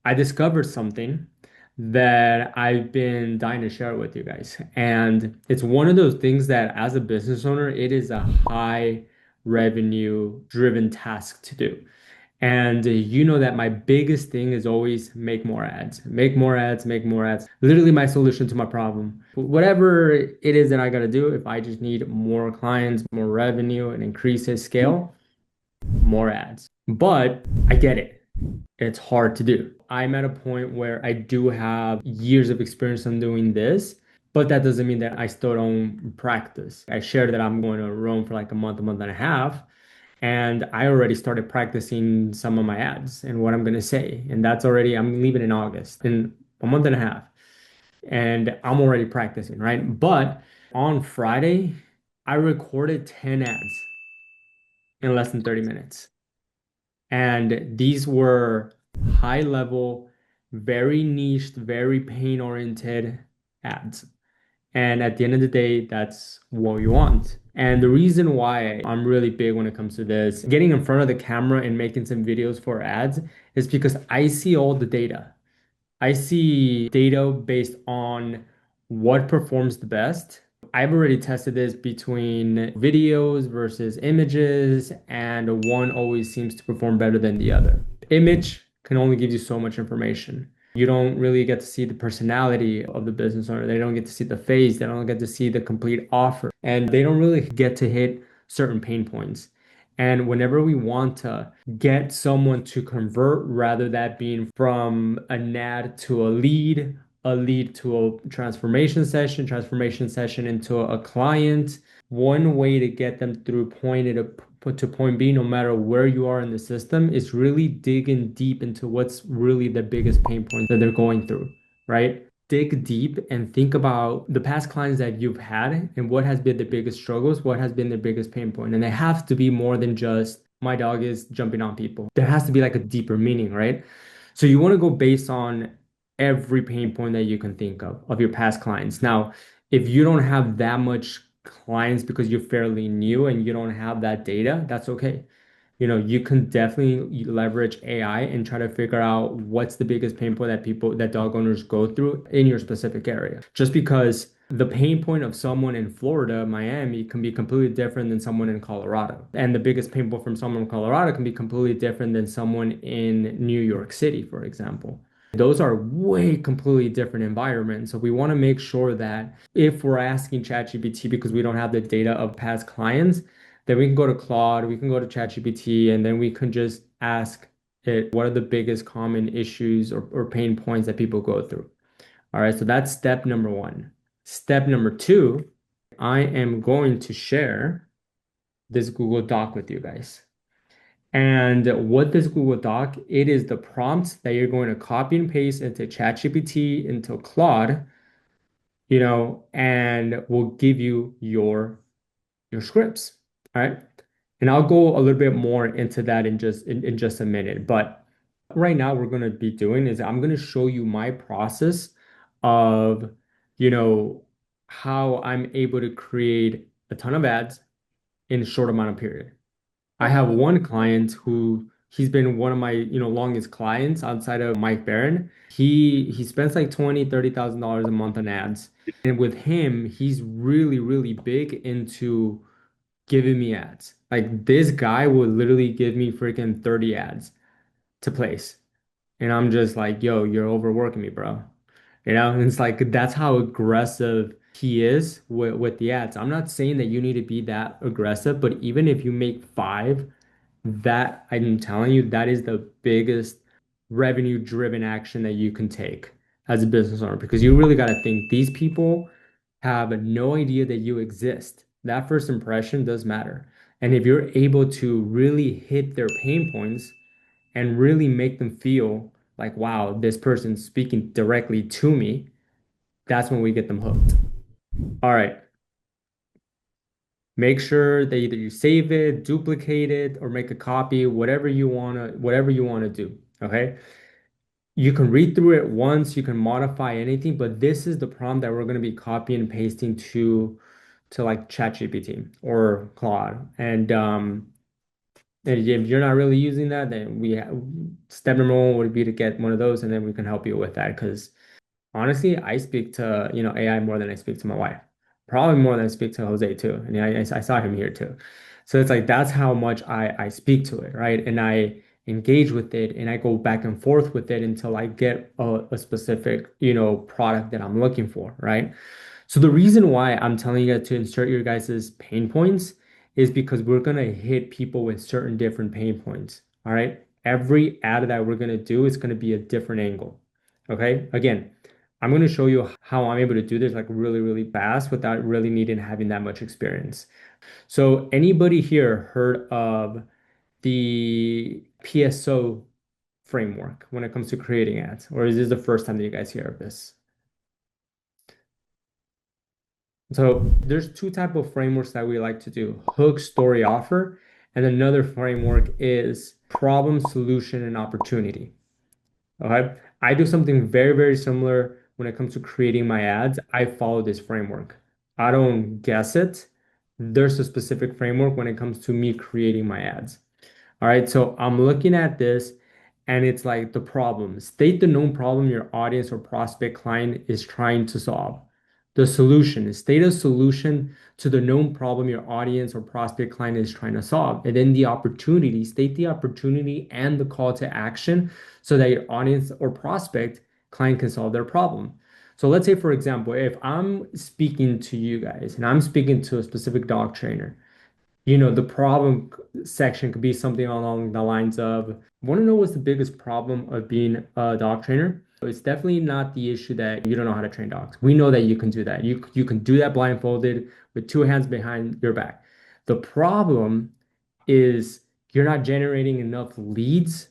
I discovered something that I've been dying to share with you guys. And it's one of those things that as a business owner, it is a high revenue driven task to do. And you know that my biggest thing is always make more ads, make more ads, make more ads. Literally my solution to my problem. Whatever it is that I got to do, if I just need more clients, more revenue, and increase his scale, more ads. But I get it. It's hard to do. I'm at a point where I do have years of experience on doing this, but that doesn't mean that I still don't practice. I shared that I'm going to Rome for like a month and a half, and I already started practicing some of my ads and what I'm going to say. And that's already, I'm leaving in August in a month and a half, and I'm already practicing, right? But on Friday, I recorded 10 ads in less than 30 minutes. And these were high level, very niched, very pain oriented ads. And at the end of the day, that's what you want. And the reason why I'm really big when it comes to this, getting in front of the camera and making some videos for ads, is because I see all the data. I see data based on what performs the best. I've already tested this between videos versus images, and one always seems to perform better than the other. Image can only give you so much information. You don't really get to see the personality of the business owner. They don't get to see the face. They don't get to see the complete offer. And they don't really get to hit certain pain points. And whenever we want to get someone to convert, rather that being from an ad to a lead to a transformation session into a client, one way to get them through point A to point B, no matter where you are in the system, is really digging deep into what's really the biggest pain points that they're going through, right? Dig deep and think about the past clients that you've had and what has been the biggest struggles, what has been the biggest pain point. And they have to be more than just my dog is jumping on people. There has to be like a deeper meaning, right? So you want to go based on every pain point that you can think of your past clients. Now, if you don't have that much clients because you're fairly new and you don't have that data, that's okay. You can definitely leverage AI and try to figure out what's the biggest pain point that dog owners go through in your specific area. Just because the pain point of someone in Florida, Miami can be completely different than someone in Colorado. And the biggest pain point from someone in Colorado can be completely different than someone in New York City, for example. Those are way completely different environments. So we want to make sure that if we're asking ChatGPT because we don't have the data of past clients, then we can go to Claude, we can go to ChatGPT, and then we can just ask it what are the biggest common issues or pain points that people go through. All right, so that's step number one. Step number two, I am going to share this Google Doc with you guys. And what this Google Doc, it is the prompts that you're going to copy and paste into ChatGPT, into Claude, and will give you your scripts. All right. And I'll go a little bit more into that in just a minute. But right now, we're going to be doing is I'm going to show you my process of, you know, how I'm able to create a ton of ads in a short amount of period. I have one client who he's been one of my, longest clients outside of Mike Barron. He spends like 30,000 dollars a month on ads. And with him, he's really, really big into giving me ads. Like this guy would literally give me freaking 30 ads to place. And I'm just like, yo, you're overworking me, bro. And it's like that's how aggressive he is with the ads. I'm not saying that you need to be that aggressive, but even if you make five, that I'm telling you, that is the biggest revenue driven action that you can take as a business owner because you really got to think these people have no idea that you exist. That first impression does matter. And if you're able to really hit their pain points and really make them feel like, wow, this person's speaking directly to me, that's when we get them hooked. All right. Make sure that either you save it, duplicate it, or make a copy, whatever you wanna do. Okay. You can read through it once, you can modify anything, but this is the prompt that we're gonna be copying and pasting to like ChatGPT or Claude. And And if you're not really using that, then step number one would be to get one of those, and then we can help you with that. Because honestly, I speak to, AI more than I speak to my wife. Probably more than I speak to Jose too. And I saw him here too. So it's like that's how much I speak to it, right? And I engage with it and I go back and forth with it until I get a specific, product that I'm looking for, right? So the reason why I'm telling you to insert your guys' pain points is because we're gonna hit people with certain different pain points. All right. Every ad that we're gonna do is gonna be a different angle. Okay. Again, I'm gonna show you how I'm able to do this like really, really fast without really needing having that much experience. So anybody here heard of the PSO framework when it comes to creating ads? Or is this the first time that you guys hear of this? So there's two type of frameworks that we like to do: hook, story, offer, and another framework is problem, solution, and opportunity. Okay. I do something very, very similar when it comes to creating my ads. I follow this framework. I don't guess it. There's a specific framework when it comes to me creating my ads. All right, so I'm looking at this and it's like the problem. State the known problem your audience or prospect client is trying to solve. The solution is state a solution to the known problem your audience or prospect client is trying to solve. And then the opportunity, state the opportunity and the call to action so that your audience or prospect client can solve their problem. So let's say, for example, if I'm speaking to you guys and I'm speaking to a specific dog trainer, the problem section could be something along the lines of, want to know what's the biggest problem of being a dog trainer? It's definitely not the issue that you don't know how to train dogs. We know that you can do that. You can do that blindfolded with two hands behind your back. The problem is you're not generating enough leads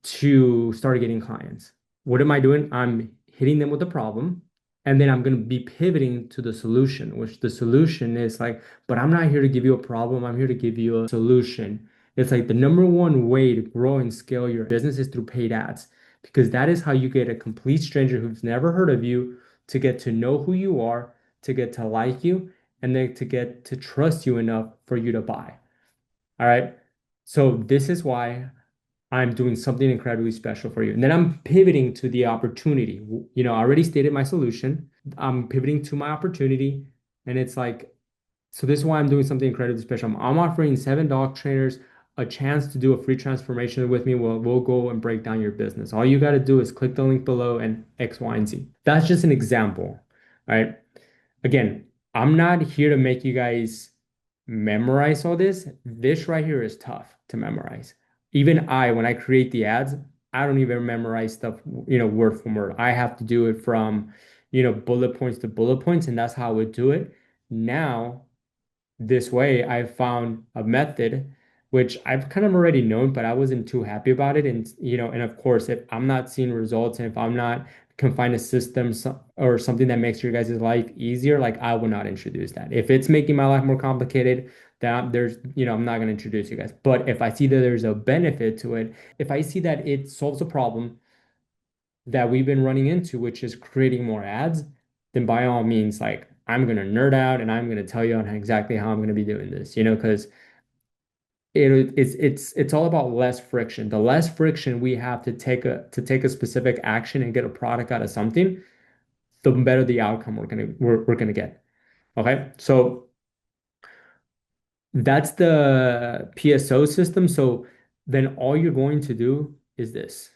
to start getting clients. What am I doing? I'm hitting them with the problem, and then I'm going to be pivoting to the solution, which the solution is like, but I'm not here to give you a problem. I'm here to give you a solution. It's like the number one way to grow and scale your business is through paid ads, because that is how you get a complete stranger who's never heard of you to get to know who you are, to get to like you, and then to get to trust you enough for you to buy. All right. So this is why I'm doing something incredibly special for you. And then I'm pivoting to the opportunity. I already stated my solution. I'm pivoting to my opportunity. And it's like, so this is why I'm doing something incredibly special. I'm offering 7 dog trainers a chance to do a free transformation with me. We'll go and break down your business. All you got to do is click the link below and X, Y, and Z. That's just an example. All right. Again, I'm not here to make you guys memorize all this. This right here is tough to memorize. Even when I create the ads, I don't even memorize stuff, word for word. I have to do it from, bullet points to bullet points, and that's how I would do it. Now, this way, I found a method which I've kind of already known, but I wasn't too happy about it. And of course, if I'm not seeing results and if I'm not can find a system or something that makes your guys' life easier, like I will not introduce that. If it's making my life more complicated, then I'm not going to introduce you guys. But if I see that there's a benefit to it, if I see that it solves a problem that we've been running into, which is creating more ads, then by all means, like I'm gonna nerd out and I'm gonna tell you on exactly how I'm gonna be doing this, because it's all about less friction. The less friction we have to take a specific action and get a product out of something, the better the outcome we're gonna get. Okay, so that's the PSO system. So then all you're going to do is this.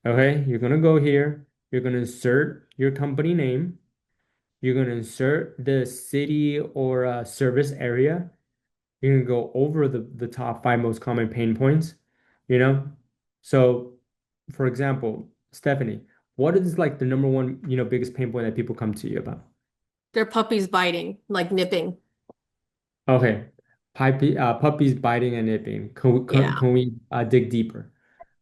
Okay, you're gonna go here, you're gonna insert your company name, you're gonna insert the city or service area. You're gonna go over the top 5 most common pain points, you know? So, for example, Stephanie, what is like the number one, biggest pain point that people come to you about? Their puppies biting, like nipping. Okay, puppies biting and nipping. Yeah. Can we dig deeper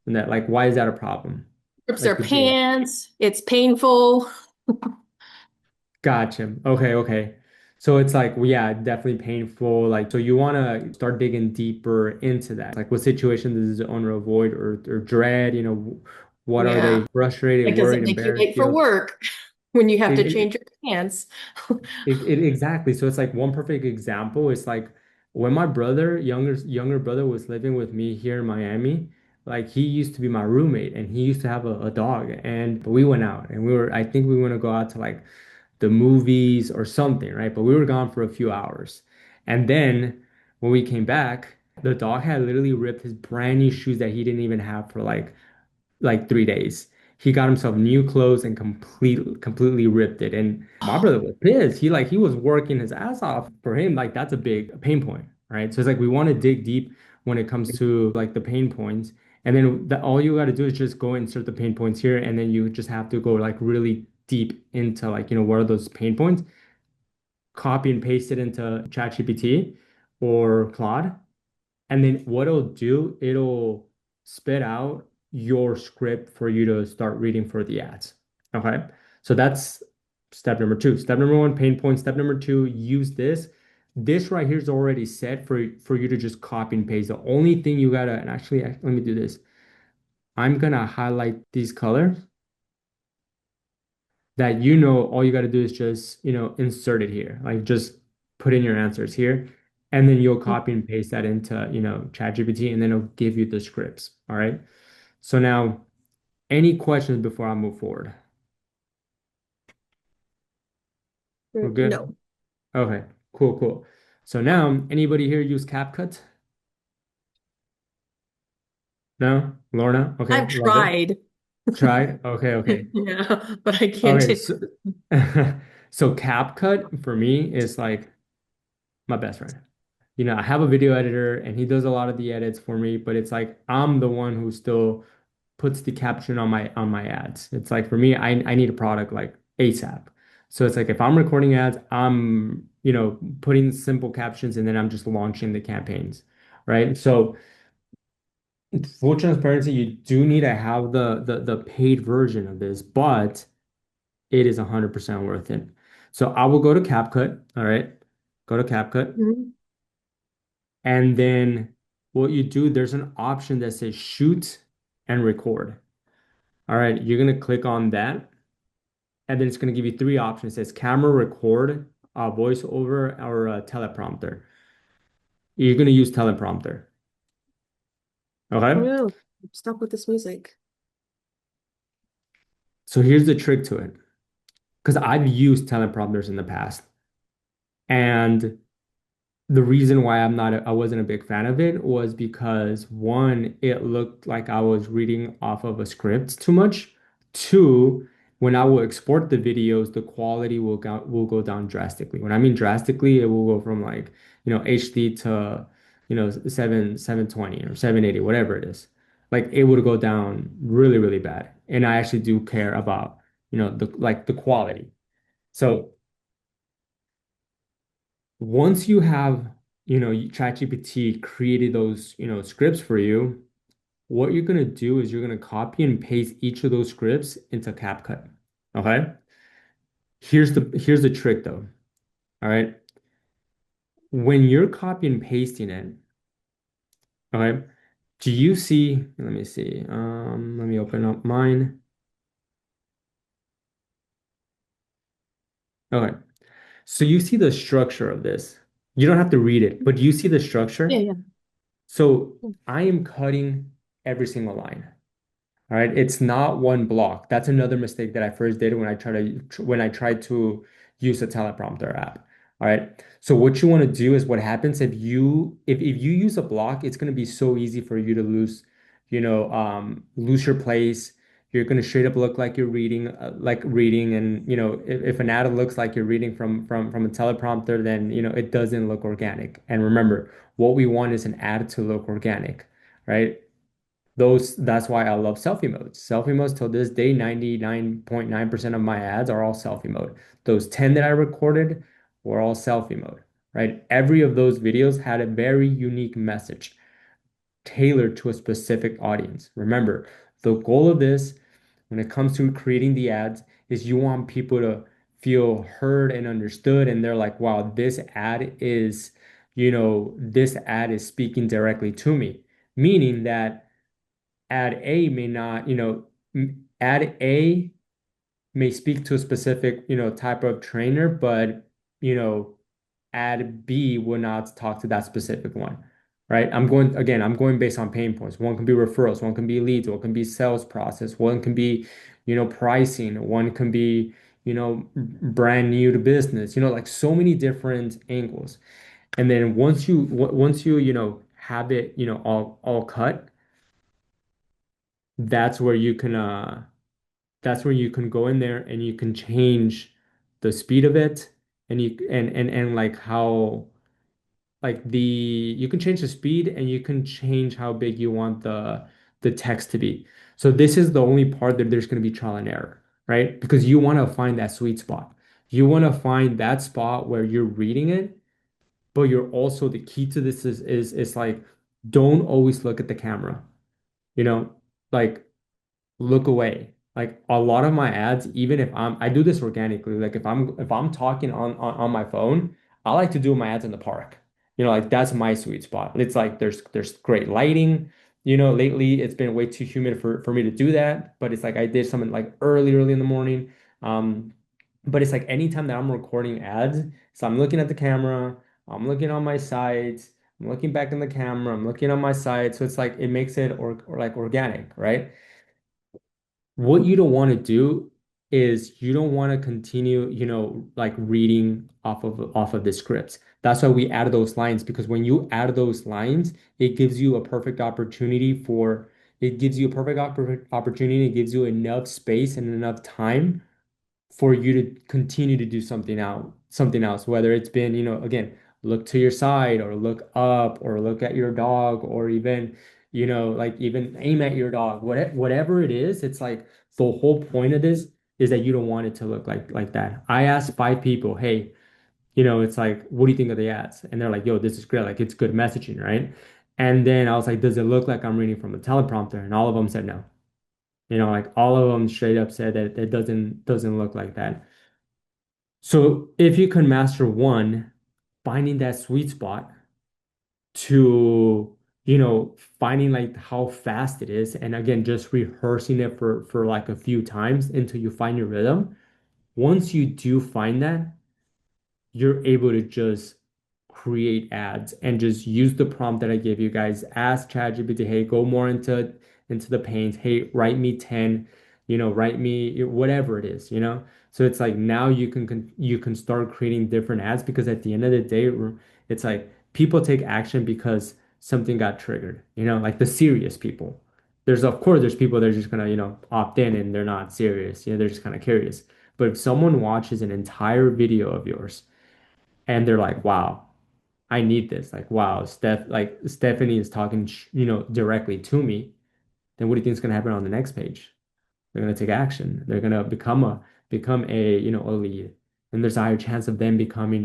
in that? Like, why is that a problem? Rips Like, their could you? pants. It's painful. Gotcha. Okay, okay. So it's like, well, yeah, definitely painful. Like, so you want to start digging deeper into that. Like, what situation does the owner avoid or dread? What are Yeah. they frustrated, Like, does worried, it make you embarrassed, late for feel? work when you have It, to it, change your pants? exactly. So it's like one perfect example is like when my brother, younger brother was living with me here in Miami, like he used to be my roommate and he used to have a dog. And but we went out and I think we want to go out to like the movies or something, right? But we were gone for a few hours. And then when we came back, the dog had literally ripped his brand new shoes that he didn't even have for like 3 days. He got himself new clothes and completely ripped it. And my brother was pissed. He was working his ass off. For him, like that's a big pain point, right? So it's like we want to dig deep when it comes to like the pain points. And then all you got to do is just go insert the pain points here, and then you just have to go like really deep into like, what are those pain points, copy and paste it into ChatGPT or Claude, and then what it'll do, it'll spit out your script for you to start reading for the ads. Okay. So that's step number two. Step number one, pain point. Step number two, use this. This right here is already set for you to just copy and paste. The only thing you gotta, and actually, let me do this. I'm gonna highlight these colors that all you gotta do is just, insert it here. Like just put in your answers here. And then you'll copy and paste that into, ChatGPT, and then it'll give you the scripts. All right. So now, any questions before I move forward? We're good? No, Okay, cool, cool. So now, anybody here use CapCut? No? Lorna? Okay, I've love it. tried. Tried? Okay, okay. Yeah, but I can't Okay, do. so so CapCut for me is like my best friend. I have a video editor and he does a lot of the edits for me, but it's like I'm the one who still puts the caption on my ads. It's like for me, I need a product like ASAP. So it's like if I'm recording ads, I'm, putting simple captions and then I'm just launching the campaigns, right? So full transparency, you do need to have the paid version of this, but it is 100% worth it. So I will go to CapCut, all right? Go to CapCut. Mhm. And then what you do, there's an option that says shoot and record. All right, you're gonna click on that, and then it's gonna give you three options. It says camera, record, voiceover, or teleprompter. You're gonna use teleprompter. Okay, No, stop with this music. so here's the trick to it, because I've used teleprompters in the past, and the reason why I wasn't a big fan of it was because one, it looked like I was reading off of a script too much. Two, when I will export the videos, the quality will go down drastically. When I mean drastically, it will go from like, HD to, 720 or 780, whatever it is. Like it would go down really, really bad. And I actually do care about, the quality. So once you have, ChatGPT created those, scripts for you, what you're gonna do is you're gonna copy and paste each of those scripts into CapCut. Okay? Here's the trick though. All right. When you're copy and pasting it, okay, do you see, let me see. Let me open up mine. Okay. So you see the structure of this. You don't have to read it, but do you see the Yeah, structure? yeah. So I am cutting every single line. All right, it's not one block. That's another mistake that I first did when I tried to use a teleprompter app. All right. So what you want to do is what happens if you use a block, it's going to be so easy for you to lose your place. You're going to straight up look like reading, and if an ad looks like you're reading from a teleprompter, then it doesn't look organic. And remember, what we want is an ad to look organic, right? That's why I love selfie modes. Selfie modes till this day, 99.9% of my ads are all selfie mode. Those 10 that I recorded were all selfie mode, right? Every of those videos had a very unique message tailored to a specific audience. Remember, the goal of this when it comes to creating the ads is you want people to feel heard and understood, and they're like, wow, this ad is speaking directly to me, meaning that ad A may not, ad A may speak to a specific, type of trainer, but, you know, ad B will not talk to that specific one, right? I'm going based on pain points. One can be referrals, one can be leads, one can be sales process, one can be, pricing, one can be, brand new to business, like so many different angles. And then once you, have it, all cut, that's where you can go in there and you can change the speed of it and like how like the you can change the speed and you can change how big you want the text to be. So this is the only part that there's going to be trial and error, right? Because you want to find that sweet spot. You want to find that spot where you're reading it, but you're also the key to this is like don't always look at the camera, you know, like look away. Like a lot of my ads, even if I do this organically, like if I'm talking on my phone, I like to do my ads in the park. Like that's my sweet spot. It's like there's great lighting. Lately it's been way too humid for me to do that, but it's like I did something like early in the morning. Um, but it's like anytime that I'm recording ads, so I'm looking at the camera, I'm looking on my sides, I'm looking back in the camera, I'm looking on my side. So it's like it makes it or like organic, right? What you don't want to do is you don't want to continue, like reading off of the scripts. That's why we added those lines because when you add those lines, it gives you a perfect opportunity, it gives you enough space and enough time for you to continue to do something else, whether it's been, again, look to your side or look up or look at your dog or even, like even aim at your dog. Whatever it is, it's like the whole point of this is that you don't want it to look like that. I asked 5 people, hey, it's like, what do you think of the ads? And they're like, yo, this is great. Like it's good messaging, right? And then I was like, does it look like I'm reading from a teleprompter? And all of them said no. Like all of them straight up said that it doesn't look like that. So if you can master one, finding that sweet spot to, finding like how fast it is, and again, just rehearsing it for like a few times until you find your rhythm. Once you do find that, you're able to just create ads and just use the prompt that I gave you guys. Ask ChatGPT, hey, go more into the paint. Hey, write me 10, write me whatever it is, So it's like now you can start creating different ads because at the end of the day, it's like people take action because something got triggered, like the serious people. Of course there's people that are just gonna, opt in and they're not serious, they're just kind of curious. But if someone watches an entire video of yours and they're like, wow, I need this. Like, wow, Stephanie is talking, directly to me. Then what do you think is going to happen on the next page? They're going to take action. They're going to become a, a lead. And there's a higher chance of them becoming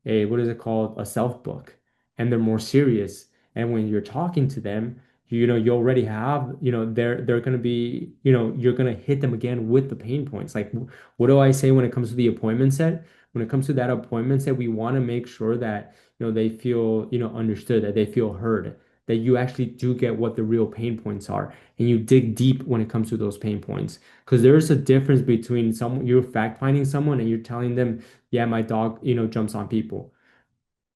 what is it called? A self book. And they're more serious. And when you're talking to them, you already have, they're going to be, you're going to hit them again with the pain points. Like, what do I say when it comes to the appointment set? When it comes to that appointment set, we want to make sure that, they feel, understood, that they feel heard, that you actually do get what the real pain points are and you dig deep when it comes to those pain points. Because there is a difference between you're fact finding someone and you're telling them, yeah, my dog, jumps on people.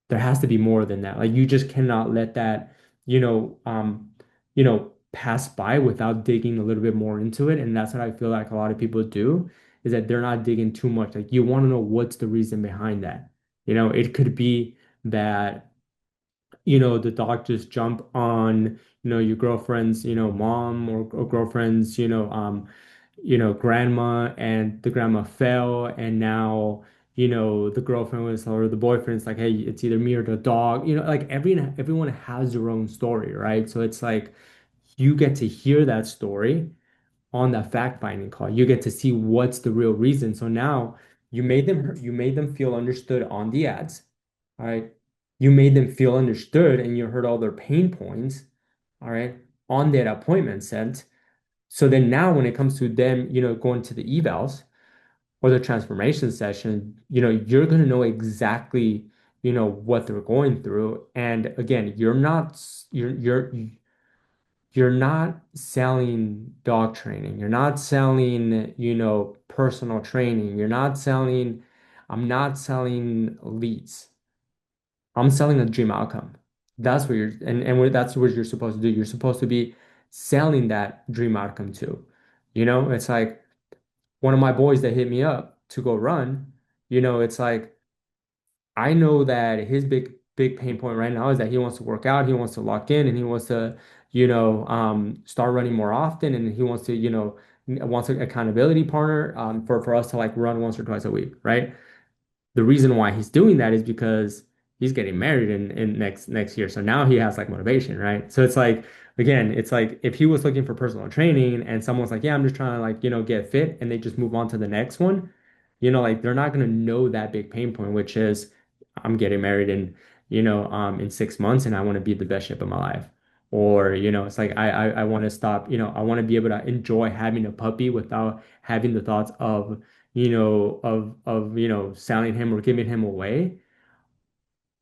There has to be more than that. Like you just cannot let that, pass by without digging a little bit more into it. And that's what I feel like a lot of people do is that they're not digging too much. Like you want to know what's the reason behind that. It could be that the dog just jump on, your girlfriend's, mom or girlfriend's, grandma and the grandma fell and now, the girlfriend was or the boyfriend's like, hey, it's either me or the dog, like everyone has their own story, right? So it's like you get to hear that story on that fact-finding call. You get to see what's the real reason. So now you made them feel understood on the ads. All right. You made them feel understood and you heard all their pain points, all right, on that appointment set. So then now when it comes to them, going to the evals or the transformation session, you're gonna know exactly, what they're going through. And again, you're not selling dog training. You're not selling, personal training. You're not selling, I'm not selling leads. I'm selling a dream outcome. That's what that's what you're supposed to do. You're supposed to be selling that dream outcome too. It's like one of my boys that hit me up to go run, it's like I know that his big pain point right now is that he wants to work out, he wants to lock in, and he wants to, start running more often, and he wants to, wants an accountability partner for us to like run once or twice a week, right? The reason why he's doing that is because he's getting married in next year. So now he has like motivation, right? So it's like again, it's like if he was looking for personal training and someone's like, yeah, I'm just trying to like, get fit and they just move on to the next one, like they're not gonna know that big pain point, which is I'm getting married in 6 months and I want to be the best shape of my life. Or, it's like I want to stop, I want to be able to enjoy having a puppy without having the thoughts of selling him or giving him away.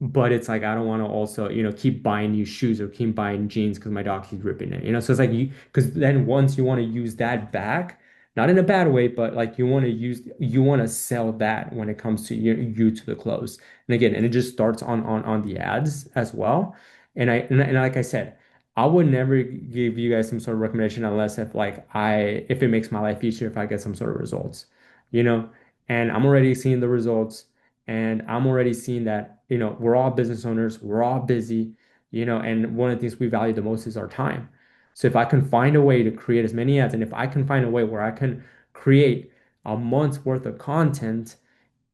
But it's like I don't want to also, keep buying new shoes or keep buying jeans because my dog keeps ripping it. So it's like because then once you want to use that back, not in a bad way, but like you want to sell that when it comes to you to the clothes. And again, and it just starts on the ads as well. And like I said, I would never give you guys some sort of recommendation unless if it makes my life easier if I get some sort of results, you know. And I'm already seeing the results. And I'm already seeing that, we're all business owners, we're all busy, and one of the things we value the most is our time. So if I can find a way to create as many ads, and if I can find a way where I can create a month's worth of content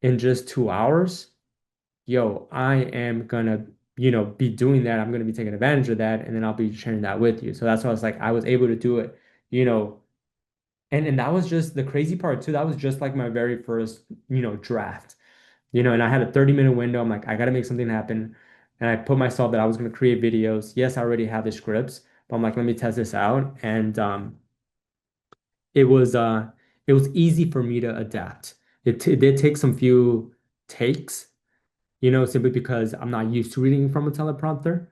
in just 2 hours, yo, I am gonna, be doing that. I'm gonna be taking advantage of that, and then I'll be sharing that with you. So that's why I was like, I was able to do it, you know, and that was just the crazy part too. That was just like my very first, draft. And I had a 30-minute window. I'm like, I got to make something happen. And I put myself that I was going to create videos. Yes, I already have the scripts, but I'm like, let me test this out. And it was uh it was easy for me to adapt. It did take some few takes, simply because I'm not used to reading from a teleprompter,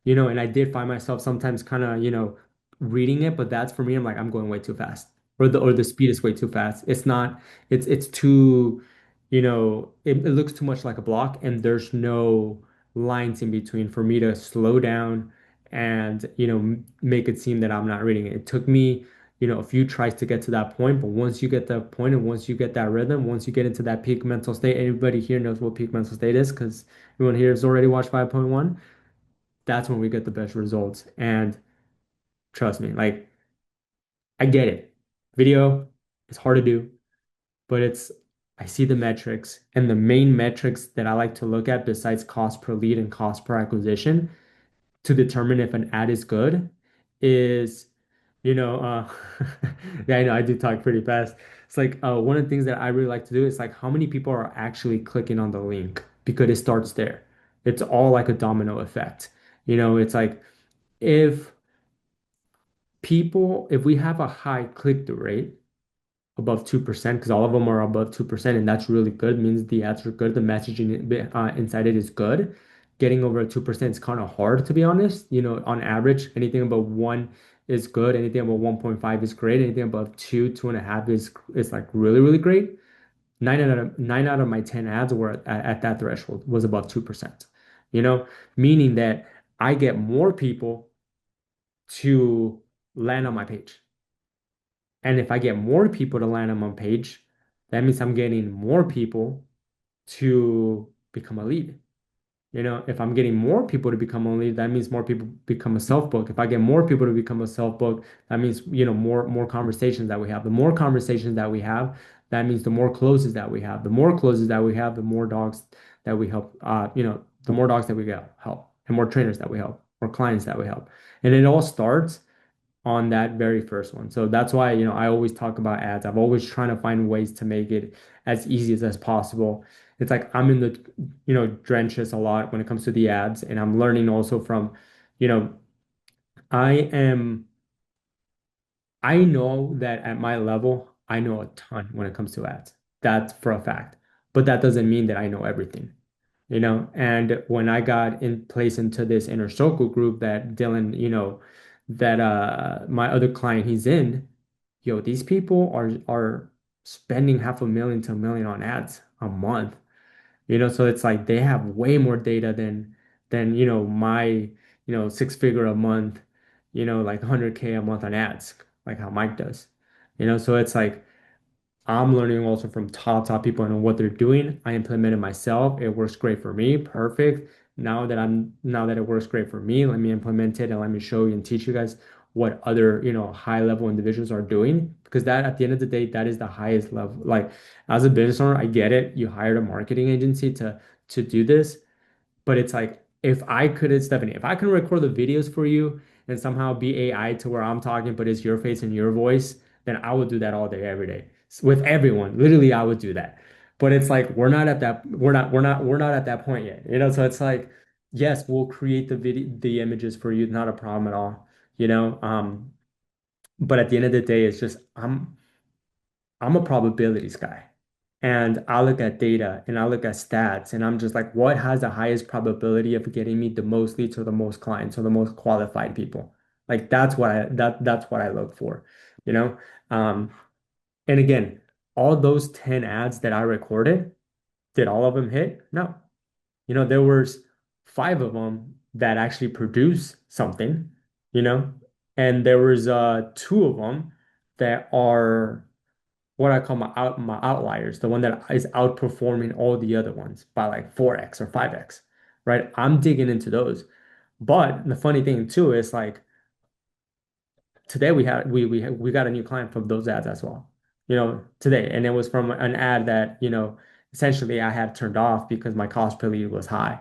and I did find myself sometimes kind of, reading it, but that's for me, I'm like, I'm going way too fast, or the speed is way too fast. It's not, it's too, it looks too much like a block, and there's no lines in between for me to slow down and, make it seem that I'm not reading it. It took me, a few tries to get to that point. But once you get that point and once you get that rhythm, once you get into that peak mental state, everybody here knows what peak mental state is because everyone here has already watched 5.1. That's when we get the best results. And trust me, like I get it. Video is hard to do, but I see the metrics and the main metrics that I like to look at besides cost per lead and cost per acquisition to determine if an ad is good is, yeah, I know I do talk pretty fast. It's like one of the things that I really like to do is like how many people are actually clicking on the link because it starts there. It's all like a domino effect. It's like if if we have a high click-through rate, above 2%, because all of them are above 2%, and that's really good, means the ads are good, the messaging inside it is good. Getting over 2% is kind of hard, to be honest. On average, anything above 1 is good, anything above 1.5 is great, anything above 2, 2.5 is like really, really great. Nine out of my 10 ads were at that threshold, was above 2%, you know, meaning that I get more people to land on my page. And if I get more people to land on my page, that means I'm getting more people to become a lead. If I'm getting more people to become a lead, that means more people become a self-book. If I get more people to become a self-book, that means, more conversations that we have. The more conversations that we have, that means the more closes that we have. The more closes that we have, the more dogs that we help, the more dogs that we get help, and more trainers that we help, more clients that we help. And it all starts on that very first one. So that's why, I always talk about ads. I've always trying to find ways to make it as easy as possible. It's like I'm in the, trenches a lot when it comes to the ads, and I'm learning also from, you know, I am I know that at my level, I know a ton when it comes to ads. That's for a fact. But that doesn't mean that I know everything. And when I got in place into this inner circle group that Dylan, that my other client he's in, yo, these people are spending 500,000 to 1 million on ads a month. So it's like they have way more data than my, 6 figure a month, like 100K a month on ads, like how Mike does. So it's like I'm learning also from top people and what they're doing. I implement it myself. It works great for me. Perfect. Now that it works great for me, let me implement it and let me show you and teach you guys what other, high level individuals are doing. Because that at the end of the day, that is the highest level. Like as a business owner, I get it. You hired a marketing agency to do this. But it's like if I could, Stephanie, if I can record the videos for you and somehow be AI to where I'm talking, but it's your face and your voice, then I would do that all day, every day with everyone. Literally, I would do that. But it's like we're not at that point yet. So it's like, yes, we'll create the images for you, not a problem at all. You know, um, but at the end of the day, it's just I'm a probabilities guy. And I look at data and I look at stats and I'm just like, what has the highest probability of getting me the most leads or the most clients or the most qualified people? Like that's what I look for, you know? Um, and again, all those 10 ads that I recorded, did all of them hit? No. There was five of them that actually produced something, you know, and there was two of them that are what I call my outliers, the one that is outperforming all the other ones by like 4x or 5x, right? I'm digging into those. But the funny thing too is like today we got a new client from those ads as well, today. And it was from an ad that, essentially I had turned off because my cost per lead was high.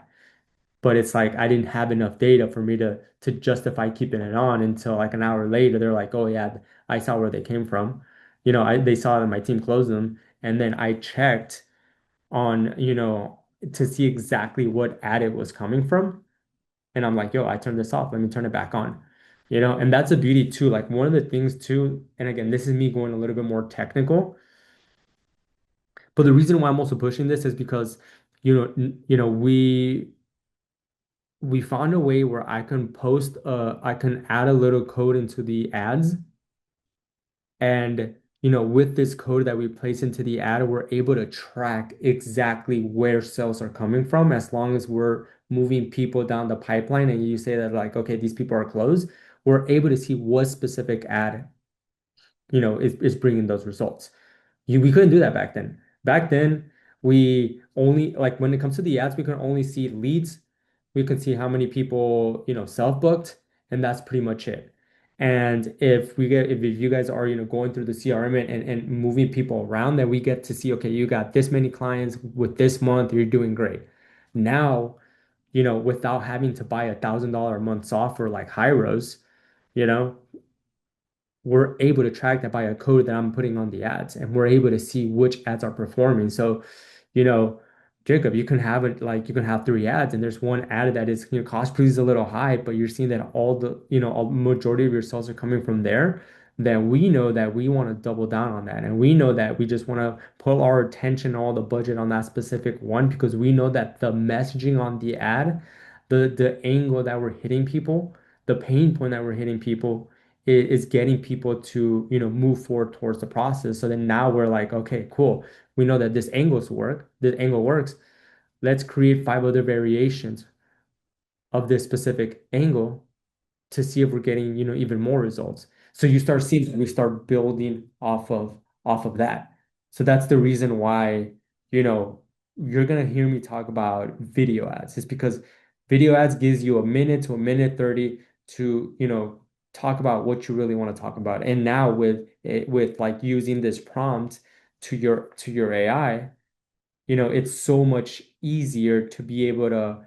But it's like I didn't have enough data for me to justify keeping it on until like an hour later. They're like, oh yeah, I saw where they came from. They saw that my team closed them, and then I checked on, to see exactly what ad it was coming from. And I'm like, yo, I turned this off. Let me turn it back on. And that's a beauty too. Like one of the things too, and again, this is me going a little bit more technical, but the reason why I'm also pushing this is because, we found a way where I can add a little code into the ads. And, with this code that we place into the ad, we're able to track exactly where sales are coming from as long as we're moving people down the pipeline. And you say that, like, okay, these people are closed. We're able to see what specific ad, is bringing those results. We couldn't do that back then. Back then, we only like when it comes to the ads, we can only see leads. We could see how many people, self-booked, and that's pretty much it. And if you guys are, going through the CRM and moving people around, then we get to see, okay, you got this many clients with this month, you're doing great. Now, without having to buy $1,000 a month software like Hyros, you know, we're able to track that by a code that I'm putting on the ads, and we're able to see which ads are performing. So, you know, Jacob, you can have it like you can have three ads, and there's one ad that is, cost per lead is a little high, but you're seeing that all the, a majority of your sales are coming from there. Then we know that we want to double down on that. And we know that we just want to put our attention, all the budget on that specific one because we know that the messaging on the ad, the angle that we're hitting people, the pain point that we're hitting people is getting people to, move forward towards the process. So then now we're like, okay, cool. We know that this angle works. Let's create five other variations of this specific angle to see if we're getting, even more results. So you start seeing that we start building off of that. So that's the reason why, you know, you're gonna hear me talk about video ads. It's because video ads gives you a minute to a minute 30 to, talk about what you really want to talk about. And now with like using this prompt to your AI, it's so much easier to be able to,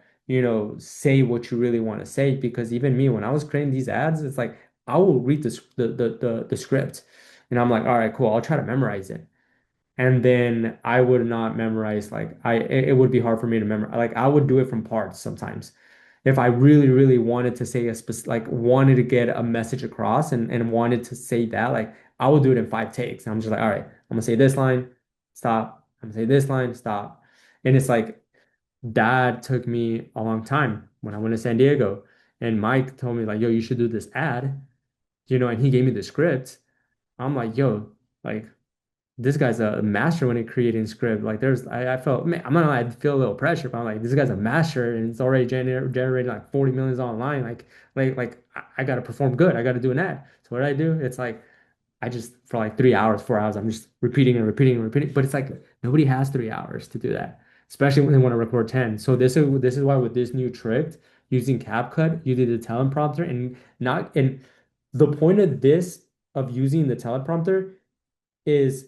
say what you really want to say. Because even me, when I was creating these ads, it's like I will read the script and I'm like, all right, cool, I'll try to memorize it. And then I would not memorize like it would be hard for me to memorize. Like I would do it from parts sometimes. If I really, really wanted to say a specific, like wanted to get a message across and wanted to say that, like I would do it in 5 takes. And I'm just like, all right, I'm gonna say this line, stop. I'm gonna say this line, stop. And it's like that took me a long time when I went to San Diego. And Mike told me like, yo, you should do this ad, and he gave me the script. I'm like, yo, like this guy's a master when it creating script. Like I felt, man, I'm not gonna lie, I feel a little pressure, but I'm like, this guy's a master and it's already generating like 40 millions online. I gotta perform good. I gotta do an ad. So what I do? It's like I just for like 3 hours, 4 hours, I'm just repeating and repeating and repeating. But it's like nobody has 3 hours to do that, especially when they want to record 10. So this is why with this new trick, using CapCut, you did the teleprompter and not and the point of this of using the teleprompter is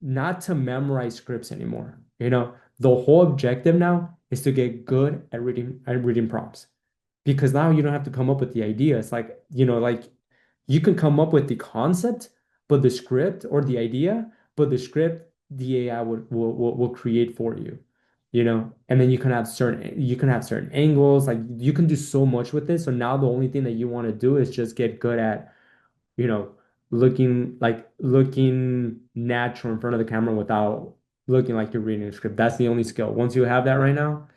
not to memorize scripts anymore. The whole objective now is to get good at reading prompts because now you don't have to come up with the idea. It's like, like you can come up with the concept, but the script or the idea, but the script, the AI will create for you, and then you can have certain angles, like you can do so much with this. So now the only thing that you want to do is just get good at, you know, looking natural in front of the camera without looking like you're reading a script. That's the only skill. Once you have that right now,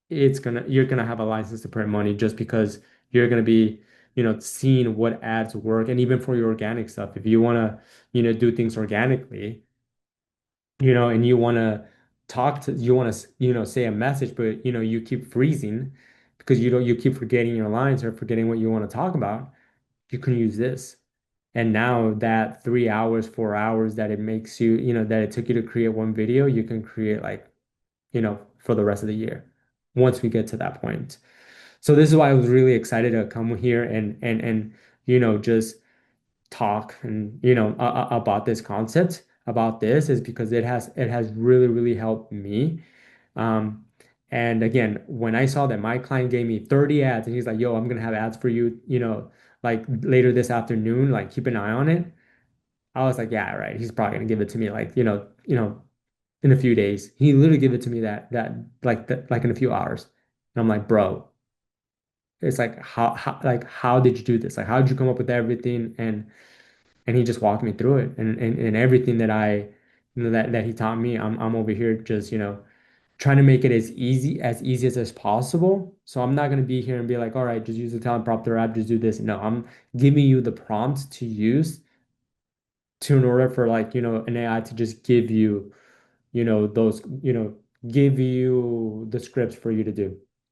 you're gonna have a license to print money just because you're gonna be, seeing what ads work. And even for your organic stuff, if you wanna, do things organically, and you wanna, say a message, but you keep freezing because you keep forgetting your lines or forgetting what you want to talk about, you can use this. And now that 3 hours, 4 hours that it makes you, that it took you to create one video, you can create like, for the rest of the year once we get to that point. So this is why I was really excited to come here and just talk and about this concept, about this is because it has really really helped me. Um, and again, when I saw that my client gave me 30 ads and he's like, "Yo, I'm gonna have ads for you, like later this afternoon, like keep an eye on it." I was like, "Yeah, right. He's probably gonna give it to me like, in a few days." He literally gave it to me like in a few hours. And I'm like, "Bro, it's like how did you do this? Like how did you come up with everything?" And he just walked me through it. And everything that that he taught me, I'm over here just, trying to make it as easy as possible. So I'm not gonna be here and be like, all right, just use the teleprompter app, just do this. No, I'm giving you the prompt to use to in order for like, an AI to just give you, those, give you the scripts for you to do.